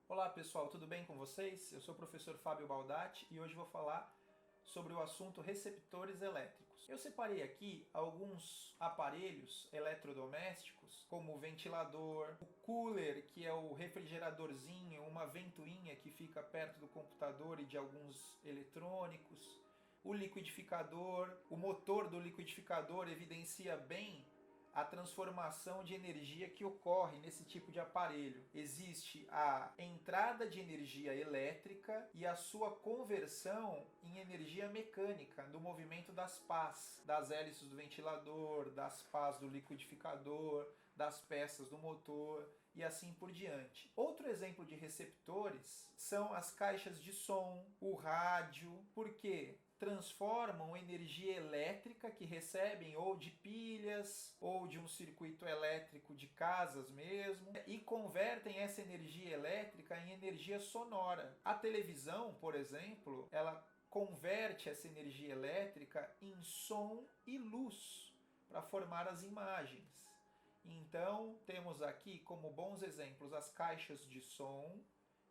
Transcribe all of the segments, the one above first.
Olá pessoal, tudo bem com vocês? Eu sou o professor Fábio Baldatti e hoje vou falar sobre o assunto receptores elétricos. Eu separei aqui alguns aparelhos eletrodomésticos, como o ventilador, o cooler, que é o refrigeradorzinho, uma ventoinha que fica perto do computador e de alguns eletrônicos, o liquidificador. O motor do liquidificador evidencia bem a transformação de energia que ocorre nesse tipo de aparelho. Existe a entrada de energia elétrica e a sua conversão em energia mecânica do movimento das pás, das hélices do ventilador, das pás do liquidificador, das peças do motor e assim por diante. Outro exemplo de receptores são as caixas de som, o rádio, porque transformam energia elétrica que recebem ou de pilhas ou de um circuito elétrico de casas mesmo e convertem essa energia elétrica em energia sonora. A televisão, por exemplo, ela converte essa energia elétrica em som e luz para formar as imagens. Então, temos aqui como bons exemplos as caixas de som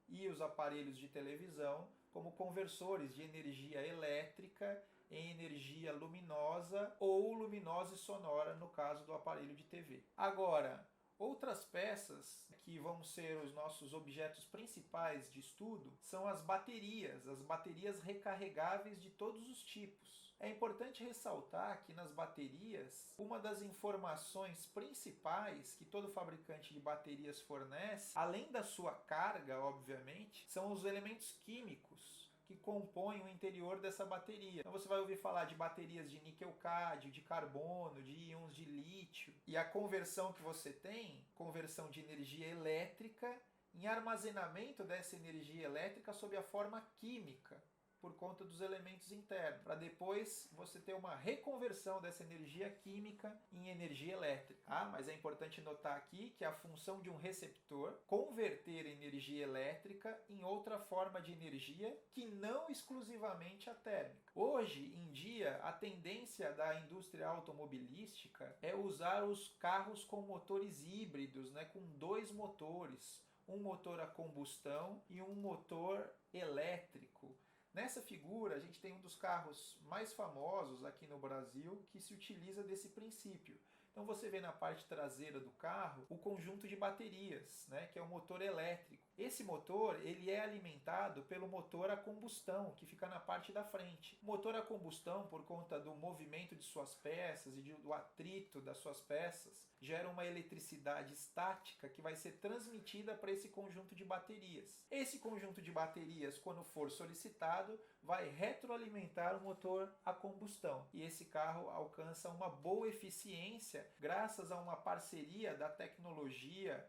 e os aparelhos de televisão como conversores de energia elétrica em energia luminosa ou luminosa e sonora no caso do aparelho de TV. Agora, outras peças que vão ser os nossos objetos principais de estudo são as baterias recarregáveis de todos os tipos. É importante ressaltar que nas baterias, uma das informações principais que todo fabricante de baterias fornece, além da sua carga, obviamente, são os elementos químicos que compõem o interior dessa bateria. Então você vai ouvir falar de baterias de níquel-cádmio, de carbono, de íons de lítio. E a conversão que você tem, conversão de energia elétrica em armazenamento dessa energia elétrica sob a forma química, por conta dos elementos internos, para depois você ter uma reconversão dessa energia química em energia elétrica. Mas é importante notar aqui que a função de um receptor converter energia elétrica em outra forma de energia que não exclusivamente a térmica. Hoje em dia, a tendência da indústria automobilística é usar os carros com motores híbridos, com 2 motores, um motor a combustão e um motor elétrico. Nessa figura, a gente tem um dos carros mais famosos aqui no Brasil que se utiliza desse princípio. Então você vê na parte traseira do carro o conjunto de baterias, que é o motor elétrico. Esse motor ele é alimentado pelo motor a combustão, que fica na parte da frente. O motor a combustão, por conta do movimento de suas peças e do atrito das suas peças, gera uma eletricidade estática que vai ser transmitida para esse conjunto de baterias. Esse conjunto de baterias, quando for solicitado, vai retroalimentar o motor a combustão. E esse carro alcança uma boa eficiência graças a uma parceria da tecnologia,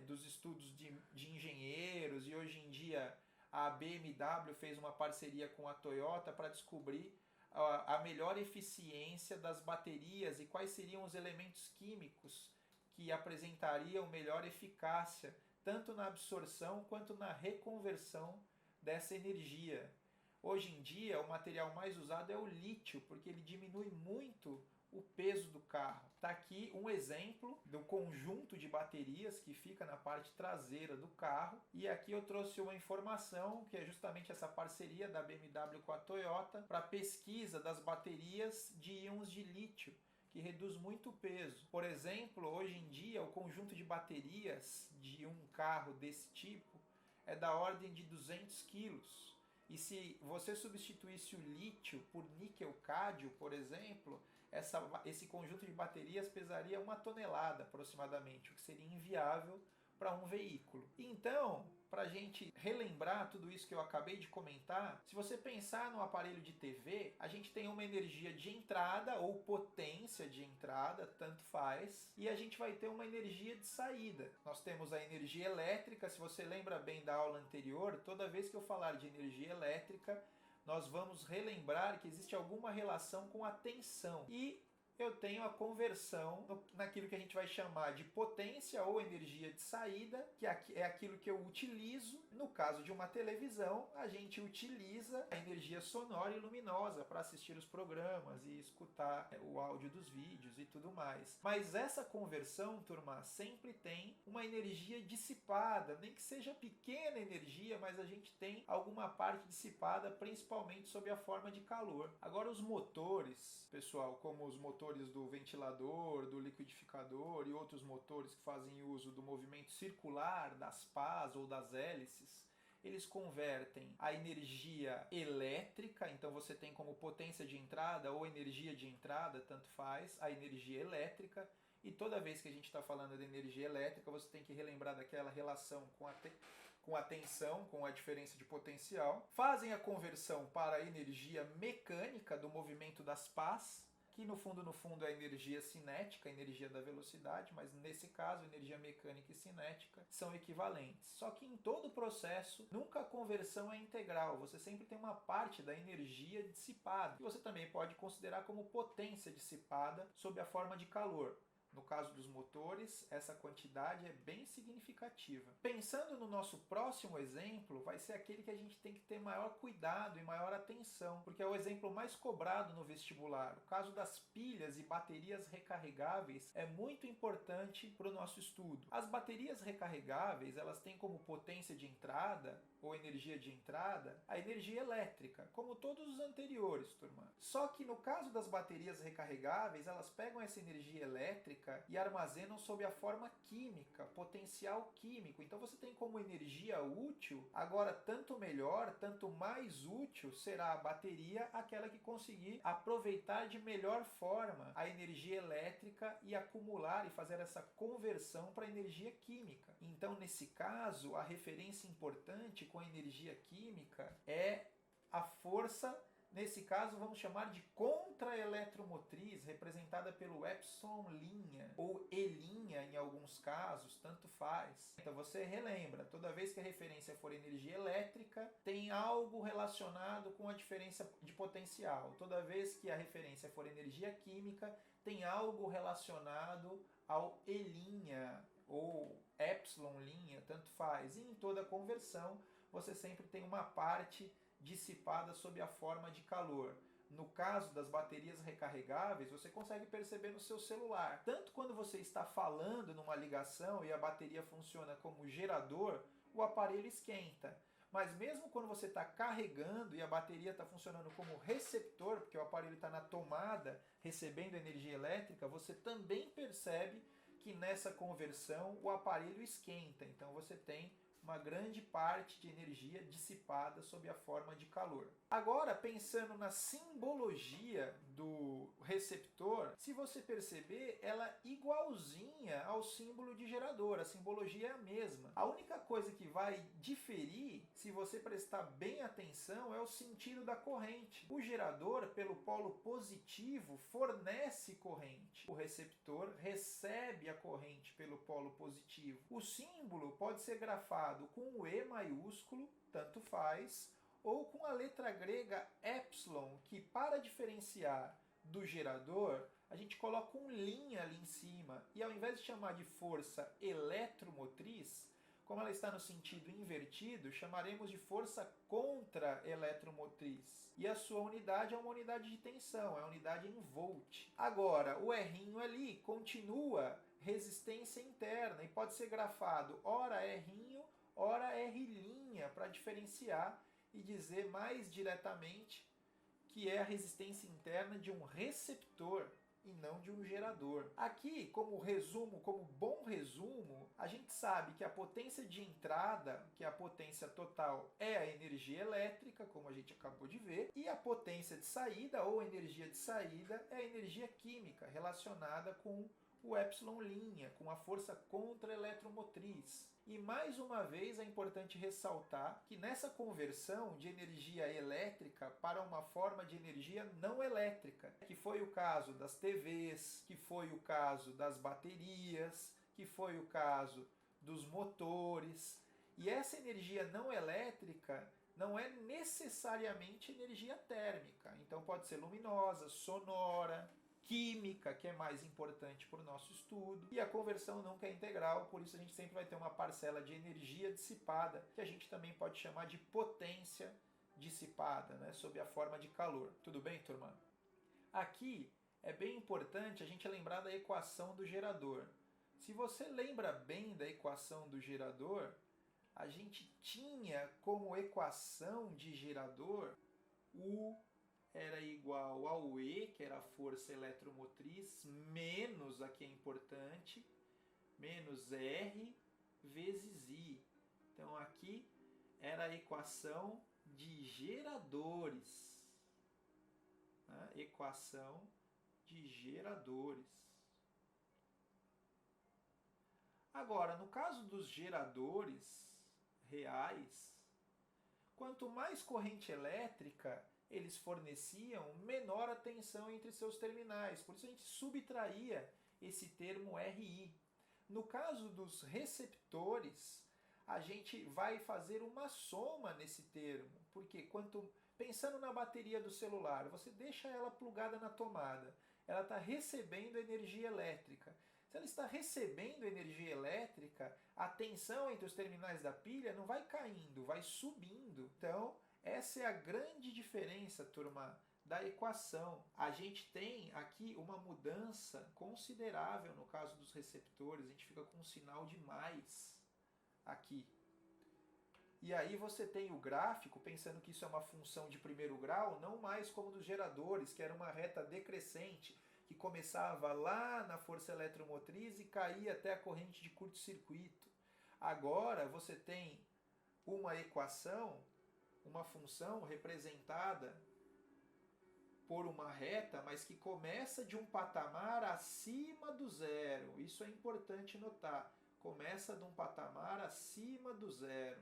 dos estudos de engenheiros, e hoje em dia a BMW fez uma parceria com a Toyota para descobrir a melhor eficiência das baterias e quais seriam os elementos químicos que apresentariam melhor eficácia, tanto na absorção quanto na reconversão dessa energia. Hoje em dia, o material mais usado é o lítio, porque ele diminui muito o peso do carro. Está aqui um exemplo do conjunto de baterias que fica na parte traseira do carro. E aqui eu trouxe uma informação que é justamente essa parceria da BMW com a Toyota para pesquisa das baterias de íons de lítio, que reduz muito o peso. Por exemplo, hoje em dia, o conjunto de baterias de um carro desse tipo é da ordem de 200 quilos. E se você substituísse o lítio por níquel-cádmio, por exemplo, esse conjunto de baterias pesaria 1 tonelada aproximadamente, o que seria inviável para um veículo. Então, para a gente relembrar tudo isso que eu acabei de comentar, se você pensar no aparelho de TV, a gente tem uma energia de entrada ou potência de entrada, tanto faz, e a gente vai ter uma energia de saída. Nós temos a energia elétrica. Se você lembra bem da aula anterior, toda vez que eu falar de energia elétrica, nós vamos relembrar que existe alguma relação com a tensão. E eu tenho a conversão naquilo que a gente vai chamar de potência ou energia de saída, que é aquilo que eu utilizo. No caso de uma televisão, a gente utiliza a energia sonora e luminosa para assistir os programas e escutar o áudio dos vídeos e tudo mais. Mas essa conversão, turma, sempre tem uma energia dissipada, nem que seja pequena energia, mas a gente tem alguma parte dissipada, principalmente sob a forma de calor. Agora, os motores, pessoal, como os motores do ventilador, do liquidificador e outros motores que fazem uso do movimento circular das pás ou das hélices, eles convertem a energia elétrica, então você tem como potência de entrada ou energia de entrada, tanto faz, a energia elétrica, e toda vez que a gente está falando de energia elétrica, você tem que relembrar daquela relação com a tensão, com a diferença de potencial, fazem a conversão para a energia mecânica do movimento das pás, que no fundo é a energia cinética, a energia da velocidade, mas nesse caso, energia mecânica e cinética são equivalentes. Só que em todo o processo, nunca a conversão é integral, você sempre tem uma parte da energia dissipada, que você também pode considerar como potência dissipada sob a forma de calor. No caso dos motores, essa quantidade é bem significativa. Pensando no nosso próximo exemplo, vai ser aquele que a gente tem que ter maior cuidado e maior atenção, porque é o exemplo mais cobrado no vestibular. O caso das pilhas e baterias recarregáveis é muito importante para o nosso estudo. As baterias recarregáveis, elas têm como potência de entrada, ou energia de entrada, a energia elétrica, como todos os anteriores, turma. Só que no caso das baterias recarregáveis, elas pegam essa energia elétrica e armazenam sob a forma química, potencial químico. Então você tem como energia útil, agora tanto melhor, tanto mais útil será a bateria, aquela que conseguir aproveitar de melhor forma a energia elétrica e acumular e fazer essa conversão para energia química. Então, nesse caso, a referência importante com a energia química é a força. Nesse caso, vamos chamar de contra-eletromotriz, representada pelo epsilon linha, ou E linha em alguns casos, tanto faz. Então você relembra, toda vez que a referência for energia elétrica, tem algo relacionado com a diferença de potencial. Toda vez que a referência for energia química, tem algo relacionado ao E linha, ou epsilon linha, tanto faz. E em toda conversão, você sempre tem uma parte dissipada sob a forma de calor. No caso das baterias recarregáveis, você consegue perceber no seu celular. Tanto quando você está falando numa ligação e a bateria funciona como gerador, o aparelho esquenta. Mas mesmo quando você está carregando e a bateria está funcionando como receptor, porque o aparelho está na tomada recebendo energia elétrica, você também percebe que nessa conversão o aparelho esquenta. Então você tem uma grande parte de energia dissipada sob a forma de calor. Agora, pensando na simbologia do receptor, se você perceber, ela é igualzinha ao símbolo de gerador, a simbologia é a mesma. A única coisa que vai diferir, se você prestar bem atenção, é o sentido da corrente. O gerador, pelo polo positivo, fornece corrente. O receptor recebe a corrente pelo polo positivo. O símbolo pode ser grafado com o E maiúsculo, tanto faz, ou com a letra grega epsilon, que para diferenciar do gerador, a gente coloca um linha ali em cima, e ao invés de chamar de força eletromotriz, como ela está no sentido invertido, chamaremos de força contra-eletromotriz. E a sua unidade é uma unidade de tensão, é a unidade em volt. Agora, o R'inho ali continua resistência interna e pode ser grafado ora R'inho, ora R', para diferenciar e dizer mais diretamente que é a resistência interna de um receptor e não de um gerador. Aqui, como resumo, como bom resumo, a gente sabe que a potência de entrada, que é a potência total, é a energia elétrica, como a gente acabou de ver, e a potência de saída, ou energia de saída, é a energia química, relacionada com o epsilon linha, com a força contra-eletromotriz. E mais uma vez é importante ressaltar que nessa conversão de energia elétrica para uma forma de energia não elétrica, que foi o caso das TVs, que foi o caso das baterias, que foi o caso dos motores, e essa energia não elétrica não é necessariamente energia térmica, então pode ser luminosa, sonora, química, que é mais importante para o nosso estudo, e a conversão nunca é integral, por isso a gente sempre vai ter uma parcela de energia dissipada, que a gente também pode chamar de potência dissipada, né, sob a forma de calor. Tudo bem, turma? Aqui é bem importante a gente lembrar da equação do gerador. Se você lembra bem da equação do gerador, a gente tinha como equação de gerador U era igual ao E, que era a força eletromotriz, menos, aqui é importante, menos R vezes I. Então aqui era a equação de geradores. Né? Equação de geradores. Agora, no caso dos geradores reais, quanto mais corrente elétrica eles forneciam, menor a tensão entre seus terminais. Por isso a gente subtraía esse termo RI. No caso dos receptores, a gente vai fazer uma soma nesse termo, porque pensando na bateria do celular, você deixa ela plugada na tomada, ela está recebendo energia elétrica. Se ela está recebendo energia elétrica, a tensão entre os terminais da pilha não vai caindo, vai subindo. Então, essa é a grande diferença, turma, da equação. A gente tem aqui uma mudança considerável no caso dos receptores, a gente fica com um sinal de mais aqui. E aí você tem o gráfico, pensando que isso é uma função de primeiro grau, não mais como dos geradores, que era uma reta decrescente, que começava lá na força eletromotriz e caía até a corrente de curto-circuito. Agora você tem uma equação, uma função representada por uma reta, mas que começa de um patamar acima do zero. Isso é importante notar. Começa de um patamar acima do zero.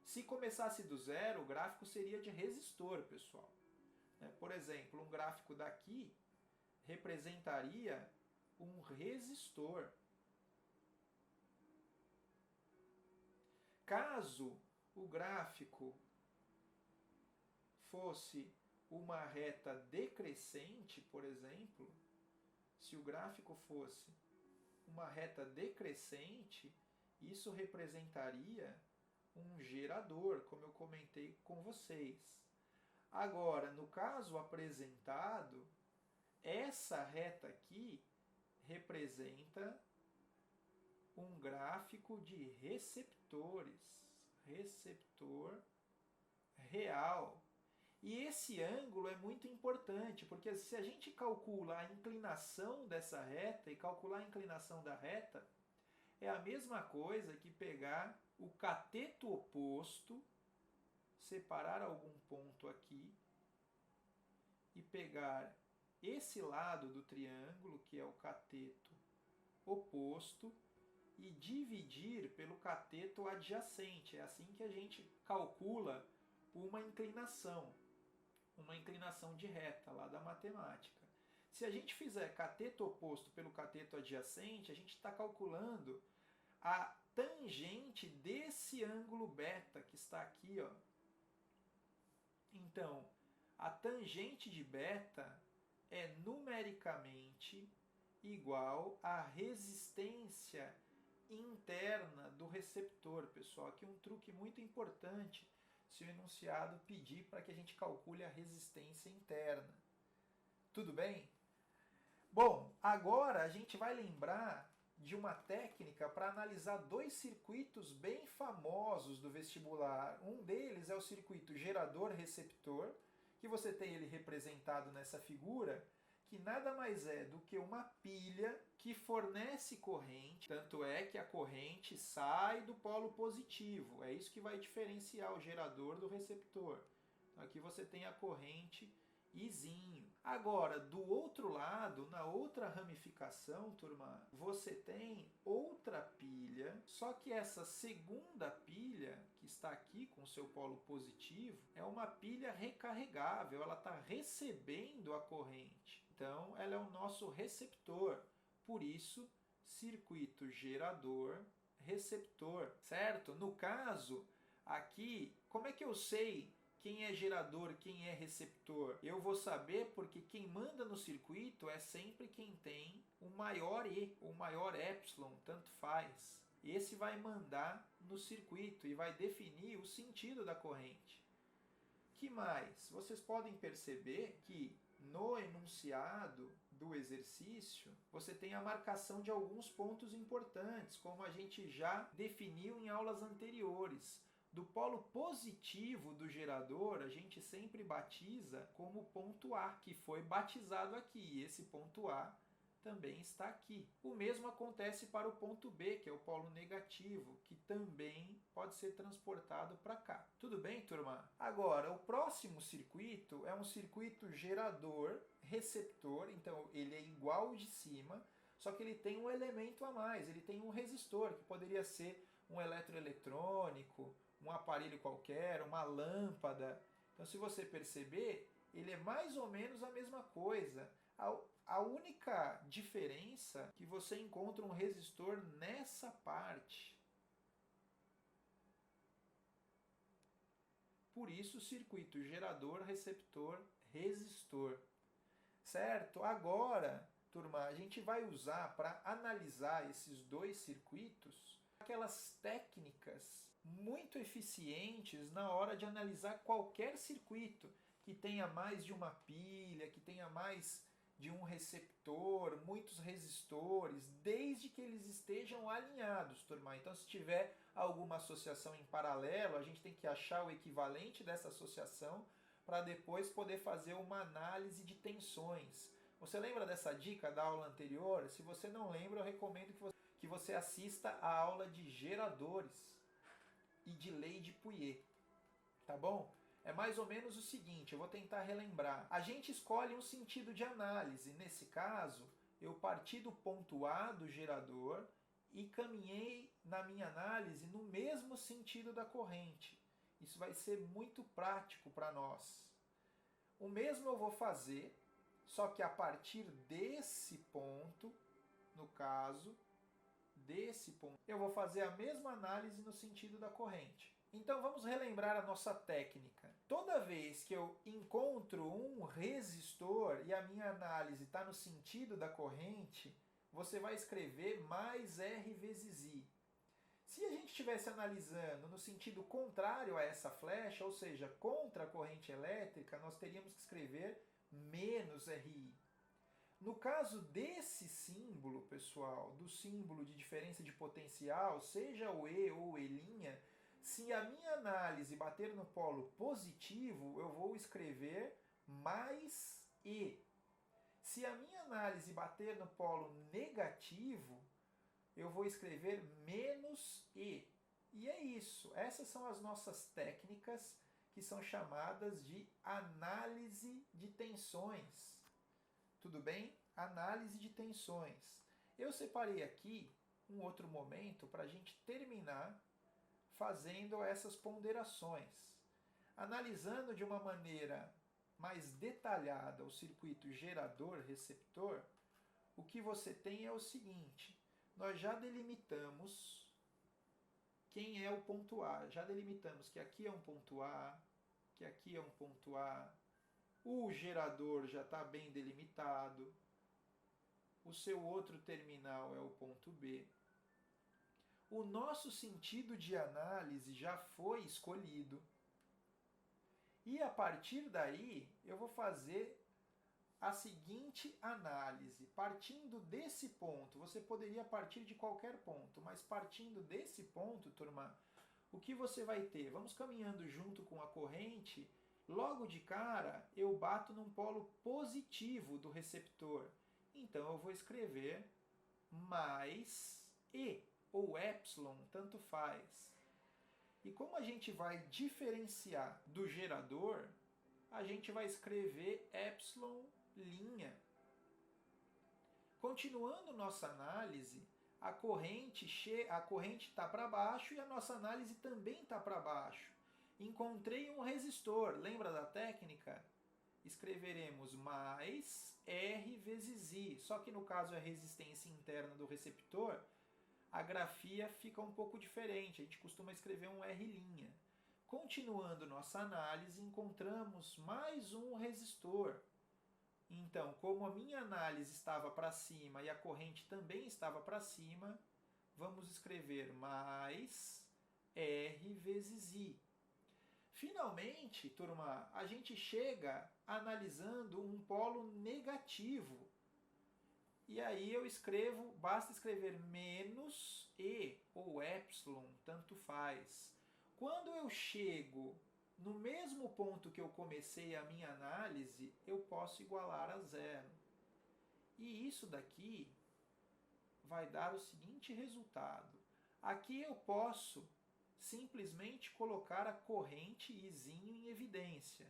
Se começasse do zero, o gráfico seria de resistor, pessoal. Por exemplo, um gráfico daqui representaria um resistor. Caso o gráfico fosse uma reta decrescente, por exemplo, se o gráfico fosse uma reta decrescente, isso representaria um gerador, como eu comentei com vocês. Agora, no caso apresentado, essa reta aqui representa um gráfico de receptores, receptor real. E esse ângulo é muito importante, porque se a gente calcula a inclinação dessa reta e calcular a inclinação da reta, é a mesma coisa que pegar o cateto oposto, separar algum ponto aqui e pegar esse lado do triângulo, que é o cateto oposto, e dividir pelo cateto adjacente. É assim que a gente calcula uma inclinação de reta lá da matemática. Se a gente fizer cateto oposto pelo cateto adjacente, a gente está calculando a tangente desse ângulo beta que está aqui, ó. Então, a tangente de beta é numericamente igual à resistência interna do receptor, pessoal. Aqui um truque muito importante se o enunciado pedir para que a gente calcule a resistência interna. Tudo bem? Bom, agora a gente vai lembrar de uma técnica para analisar dois circuitos bem famosos do vestibular. Um deles é o circuito gerador-receptor, que você tem ele representado nessa figura, que nada mais é do que uma pilha que fornece corrente, tanto é que a corrente sai do polo positivo. É isso que vai diferenciar o gerador do receptor. Então, aqui você tem a corrente Izinho. Agora, do outro lado, na outra ramificação, turma, você tem outra pilha, só que essa segunda pilha, que está aqui com o seu polo positivo, é uma pilha recarregável, ela está recebendo a corrente. Então, ela é o nosso receptor. Por isso, circuito gerador-receptor, certo? No caso, aqui, como é que eu sei quem é gerador, quem é receptor? Eu vou saber porque quem manda no circuito é sempre quem tem o maior E ou maior epsilon, tanto faz. Esse vai mandar no circuito e vai definir o sentido da corrente. Que mais? Vocês podem perceber que no enunciado do exercício você tem a marcação de alguns pontos importantes, como a gente já definiu em aulas anteriores. Do polo positivo do gerador, a gente sempre batiza como ponto A, que foi batizado aqui. E esse ponto A também está aqui. O mesmo acontece para o ponto B, que é o polo negativo, que também pode ser transportado para cá. Tudo bem, turma? Agora, o próximo circuito é um circuito gerador-receptor, então ele é igual ao de cima, só que ele tem um elemento a mais, ele tem um resistor, que poderia ser um eletroeletrônico, um aparelho qualquer, uma lâmpada. Então, se você perceber, ele é mais ou menos a mesma coisa. A única diferença é que você encontra um resistor nessa parte. Por isso, circuito gerador, receptor, resistor. Certo? Agora, turma, a gente vai usar para analisar esses dois circuitos aquelas técnicas muito eficientes na hora de analisar qualquer circuito que tenha mais de uma pilha, que tenha mais de um receptor, muitos resistores, desde que eles estejam alinhados, turma. Então, se tiver alguma associação em paralelo, a gente tem que achar o equivalente dessa associação para depois poder fazer uma análise de tensões. Você lembra dessa dica da aula anterior? Se você não lembra, eu recomendo que você assista a aula de geradores e de lei de Pouillet, tá bom? É mais ou menos o seguinte, eu vou tentar relembrar. A gente escolhe um sentido de análise. Nesse caso, eu parti do ponto A do gerador e caminhei na minha análise no mesmo sentido da corrente. Isso vai ser muito prático para nós. O mesmo eu vou fazer, só que a partir desse ponto, no caso, desse ponto, eu vou fazer a mesma análise no sentido da corrente. Então vamos relembrar a nossa técnica. Toda vez que eu encontro um resistor e a minha análise está no sentido da corrente, você vai escrever mais R vezes I. Se a gente estivesse analisando no sentido contrário a essa flecha, ou seja, contra a corrente elétrica, nós teríamos que escrever menos RI. No caso desse símbolo, pessoal, do símbolo de diferença de potencial, seja o E ou o E', se a minha análise bater no polo positivo, eu vou escrever mais E. Se a minha análise bater no polo negativo, eu vou escrever menos E. E é isso. Essas são as nossas técnicas que são chamadas de análise de tensões. Tudo bem? Análise de tensões. Eu separei aqui um outro momento para a gente terminar fazendo essas ponderações. Analisando de uma maneira mais detalhada o circuito gerador-receptor, o que você tem é o seguinte: nós já delimitamos quem é o ponto A, já delimitamos que aqui é um ponto A, que aqui é um ponto A, o gerador já está bem delimitado, o seu outro terminal é o ponto B. O nosso sentido de análise já foi escolhido. E a partir daí, eu vou fazer a seguinte análise. Partindo desse ponto, você poderia partir de qualquer ponto, mas partindo desse ponto, turma, o que você vai ter? Vamos caminhando junto com a corrente. Logo de cara, eu bato num polo positivo do receptor. Então, eu vou escrever mais E, ou epsilon, tanto faz. E como a gente vai diferenciar do gerador, a gente vai escrever epsilon linha. Continuando nossa análise, a corrente está para baixo e a nossa análise também está para baixo. Encontrei um resistor, lembra da técnica? Escreveremos mais R vezes I, só que no caso é a resistência interna do receptor, a grafia fica um pouco diferente, a gente costuma escrever um R'. Continuando nossa análise, encontramos mais um resistor. Então, como a minha análise estava para cima e a corrente também estava para cima, vamos escrever mais R vezes I. Finalmente, turma, a gente chega analisando um polo negativo. E aí eu escrevo, basta escrever menos E ou epsilon, tanto faz. Quando eu chego no mesmo ponto que eu comecei a minha análise, eu posso igualar a zero. E isso daqui vai dar o seguinte resultado. Aqui eu posso simplesmente colocar a corrente Izinho em evidência.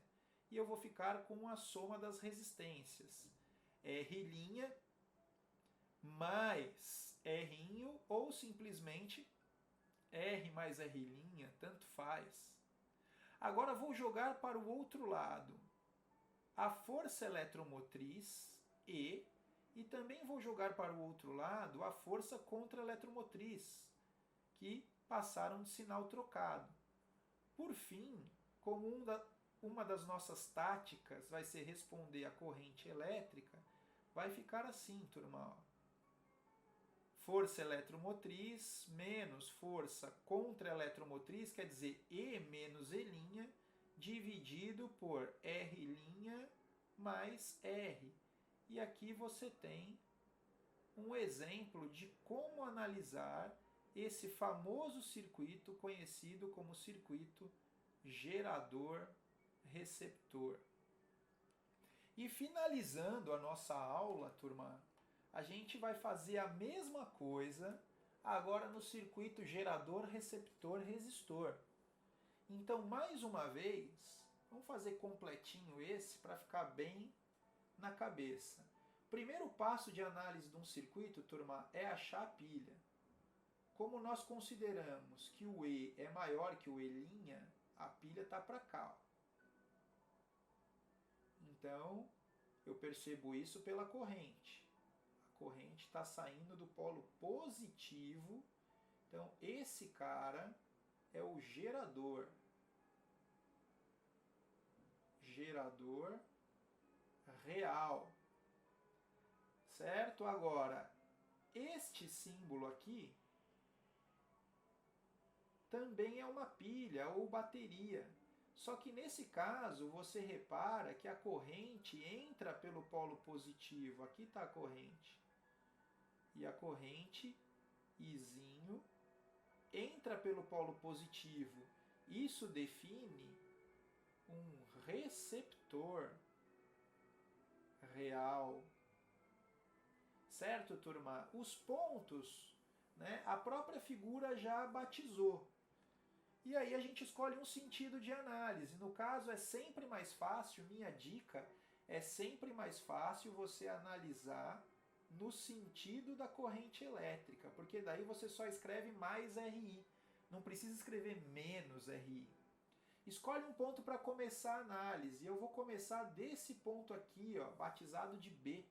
E eu vou ficar com a soma das resistências. R' mais R' ou simplesmente R mais R', tanto faz. Agora vou jogar para o outro lado a força eletromotriz E também vou jogar para o outro lado a força contra-eletromotriz, que passaram de sinal trocado. Por fim, como uma das nossas táticas vai ser responder à corrente elétrica, vai ficar assim, turma. Força eletromotriz menos força contra-eletromotriz, quer dizer, E menos E', dividido por R' mais R. E aqui você tem um exemplo de como analisar esse famoso circuito conhecido como circuito gerador-receptor. E finalizando a nossa aula, turma, a gente vai fazer a mesma coisa agora no circuito gerador-receptor-resistor. Então, mais uma vez, vamos fazer completinho esse para ficar bem na cabeça. O primeiro passo de análise de um circuito, turma, é achar a pilha. Como nós consideramos que o E é maior que o E', a pilha está para cá. Então, eu percebo isso pela corrente. A corrente está saindo do polo positivo. Então, esse cara é o gerador. Gerador real. Certo? Agora, este símbolo aqui também é uma pilha ou bateria. Só que nesse caso, você repara que a corrente entra pelo polo positivo. Aqui está a corrente. E a corrente, Izinho, entra pelo polo positivo. Isso define um receptor real. Certo, turma? Os pontos, né, a própria figura já batizou. E aí a gente escolhe um sentido de análise. No caso, é sempre mais fácil, minha dica, é sempre mais fácil você analisar no sentido da corrente elétrica, porque daí você só escreve mais RI, não precisa escrever menos RI. Escolhe um ponto para começar a análise. Eu vou começar desse ponto aqui, ó, batizado de B.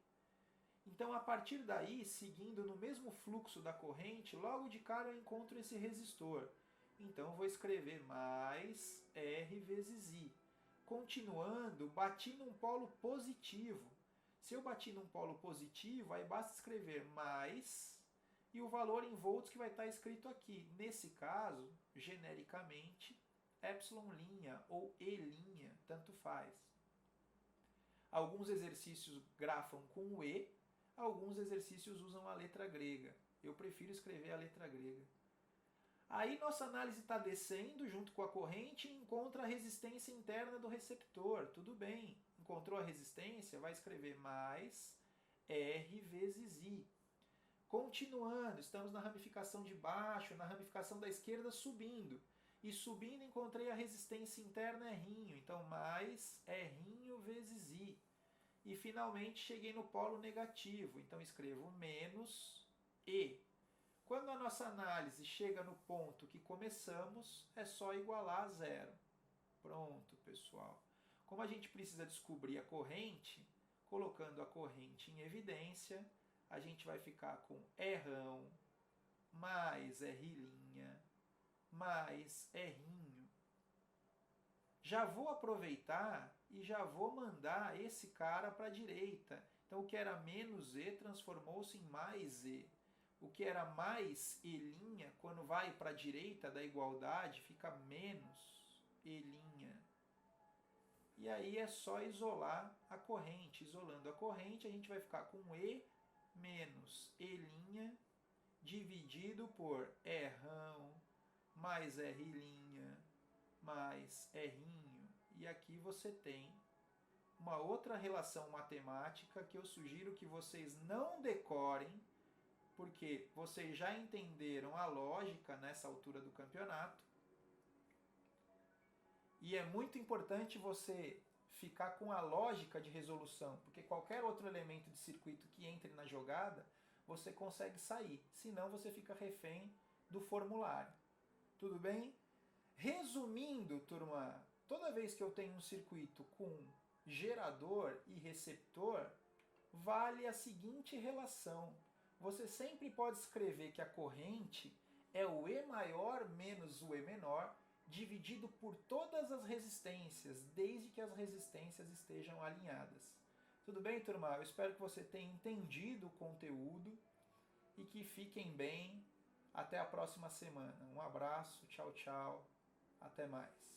Então, a partir daí, seguindo no mesmo fluxo da corrente, logo de cara eu encontro esse resistor. Então, vou escrever mais R vezes I. Continuando, bati num polo positivo. Se eu bati num polo positivo, aí basta escrever mais e o valor em volts que vai estar escrito aqui. Nesse caso, genericamente, epsilon' ou E', tanto faz. Alguns exercícios grafam com o E, alguns exercícios usam a letra grega. Eu prefiro escrever a letra grega. Aí nossa análise está descendo junto com a corrente e encontra a resistência interna do receptor. Tudo bem, encontrou a resistência, vai escrever mais R vezes I. Continuando, estamos na ramificação de baixo, na ramificação da esquerda subindo. E subindo encontrei a resistência interna R', então mais R' vezes I. E finalmente cheguei no polo negativo, então escrevo menos E. Quando a nossa análise chega no ponto que começamos, é só igualar a zero. Pronto, pessoal. Como a gente precisa descobrir a corrente, colocando a corrente em evidência, a gente vai ficar com R' mais R' mais R'. Já vou aproveitar e já vou mandar esse cara para a direita. Então o que era menos E transformou-se em mais E. O que era mais E', quando vai para a direita da igualdade, fica menos E'. E aí é só isolar a corrente. Isolando a corrente, a gente vai ficar com E menos E' dividido por R'ão mais R' mais R'inho. E aqui você tem uma outra relação matemática que eu sugiro que vocês não decorem, porque vocês já entenderam a lógica nessa altura do campeonato. E é muito importante você ficar com a lógica de resolução, porque qualquer outro elemento de circuito que entre na jogada, você consegue sair. Senão você fica refém do formulário. Tudo bem? Resumindo, turma, toda vez que eu tenho um circuito com gerador e receptor, vale a seguinte relação. Você sempre pode escrever que a corrente é o E maior menos o E menor, dividido por todas as resistências, desde que as resistências estejam alinhadas. Tudo bem, turma? Eu espero que você tenha entendido o conteúdo e que fiquem bem. Até a próxima semana. Um abraço, tchau, tchau. Até mais.